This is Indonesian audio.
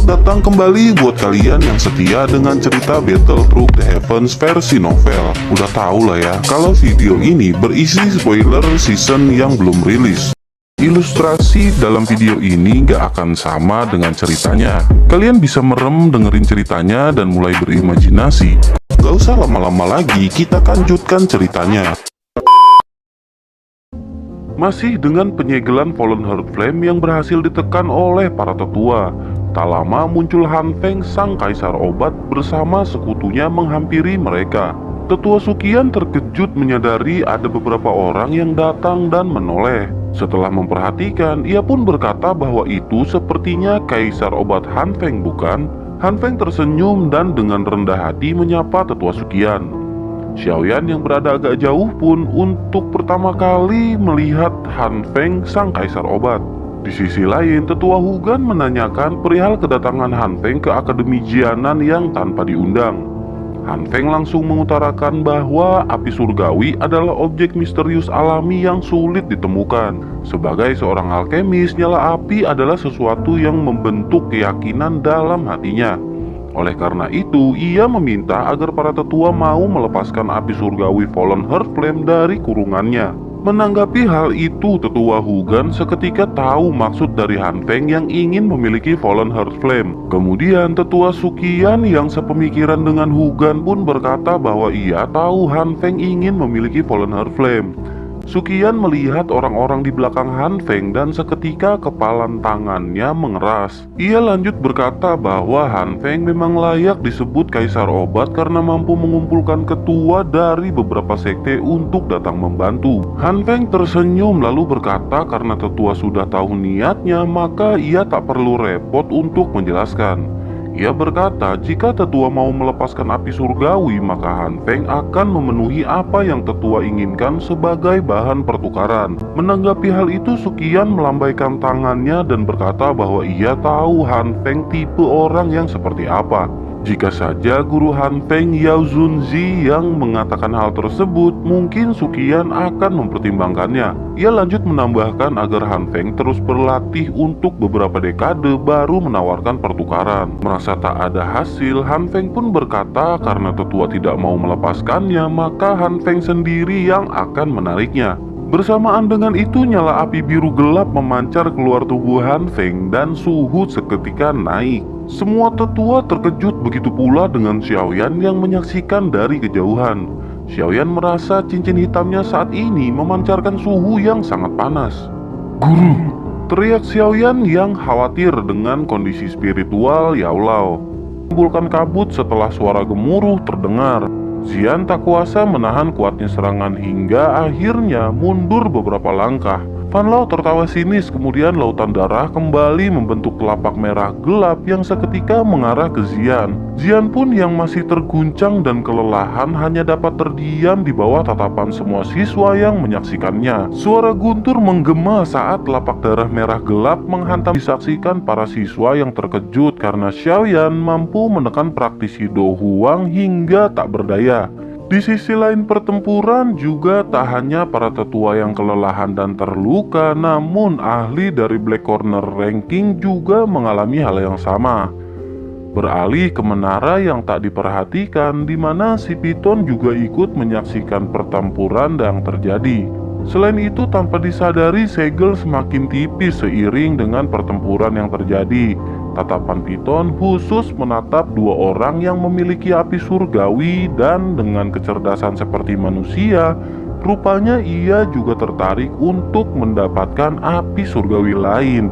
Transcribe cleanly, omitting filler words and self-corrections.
datang kembali buat kalian yang setia dengan cerita Battle Through the Heavens versi novel. Udah tau lah ya, kalau video ini berisi spoiler season yang belum rilis. Ilustrasi dalam video ini gak akan sama dengan ceritanya. Kalian bisa merem dengerin ceritanya dan mulai berimajinasi. Gak usah lama-lama lagi, kita lanjutkan ceritanya. Masih dengan penyegelan Fallen Heart Flame yang berhasil ditekan oleh para tetua, tak lama muncul Han Feng, sang kaisar obat, bersama sekutunya menghampiri mereka. Tetua Suqian terkejut menyadari ada beberapa orang yang datang dan menoleh. Setelah memperhatikan, ia pun berkata bahwa itu sepertinya kaisar obat Han Feng, bukan? Han Feng tersenyum dan dengan rendah hati menyapa Tetua Suqian. Xiaoyan yang berada agak jauh pun untuk pertama kali melihat Han Feng, sang kaisar obat. Di sisi lain, Tetua Hugan menanyakan perihal kedatangan Han Feng ke Akademi Jianan yang tanpa diundang. Han Feng langsung mengutarakan bahwa api surgawi adalah objek misterius alami yang sulit ditemukan. Sebagai seorang alkemis, nyala api adalah sesuatu yang membentuk keyakinan dalam hatinya. Oleh karena itu, ia meminta agar para tetua mau melepaskan api surgawi Fallen Heart Flame dari kurungannya. Menanggapi hal itu, Tetua Hugan seketika tahu maksud dari Han Feng yang ingin memiliki Fallen Heart Flame. Kemudian Tetua Suqian yang sepemikiran dengan Hugan pun berkata bahwa ia tahu Han Feng ingin memiliki Fallen Heart Flame. Suqian melihat orang-orang di belakang Han Feng dan seketika kepalan tangannya mengeras. Ia lanjut berkata bahwa Han Feng memang layak disebut kaisar obat karena mampu mengumpulkan ketua dari beberapa sekte untuk datang membantu. Han Feng tersenyum lalu berkata karena tetua sudah tahu niatnya, maka ia tak perlu repot untuk menjelaskan. Ia berkata jika tetua mau melepaskan api surgawi, maka Han Feng akan memenuhi apa yang tetua inginkan sebagai bahan pertukaran. Menanggapi hal itu, Suqian melambaikan tangannya dan berkata bahwa ia tahu Han Feng tipe orang yang seperti apa. Jika saja guru Han Feng, Yao Zunzi, yang mengatakan hal tersebut, mungkin Suqian akan mempertimbangkannya. Ia lanjut menambahkan agar Han Feng terus berlatih untuk beberapa dekade baru menawarkan pertukaran. Merasa tak ada hasil, Han Feng pun berkata karena tetua tidak mau melepaskannya, maka Han Feng sendiri yang akan menariknya. Bersamaan dengan itu, nyala api biru gelap memancar keluar tubuh Han Feng dan suhu seketika naik. Semua tetua terkejut, begitu pula dengan Xiaoyan yang menyaksikan dari kejauhan. Xiaoyan merasa cincin hitamnya saat ini memancarkan suhu yang sangat panas. "Guru!" teriak Xiaoyan yang khawatir dengan kondisi spiritual Yao Lao. Menimbulkan kabut setelah suara gemuruh terdengar. Xian tak kuasa menahan kuatnya serangan hingga akhirnya mundur beberapa langkah. Fan Lao tertawa sinis, kemudian lautan darah kembali membentuk telapak merah gelap yang seketika mengarah ke Xian. Xian pun yang masih terguncang dan kelelahan hanya dapat terdiam di bawah tatapan semua siswa yang menyaksikannya. Suara guntur menggema saat telapak darah merah gelap menghantam, disaksikan para siswa yang terkejut karena Xiaoyan mampu menekan praktisi Do Huang hingga tak berdaya. Di sisi lain pertempuran juga tak hanya para tetua yang kelelahan dan terluka, namun ahli dari Black Corner Ranking juga mengalami hal yang sama. Beralih ke menara yang tak diperhatikan, di mana si Piton juga ikut menyaksikan pertempuran yang terjadi. Selain itu, tanpa disadari segel semakin tipis seiring dengan pertempuran yang terjadi. Tatapan Piton khusus menatap dua orang yang memiliki api surgawi dan dengan kecerdasan seperti manusia, rupanya ia juga tertarik untuk mendapatkan api surgawi lain.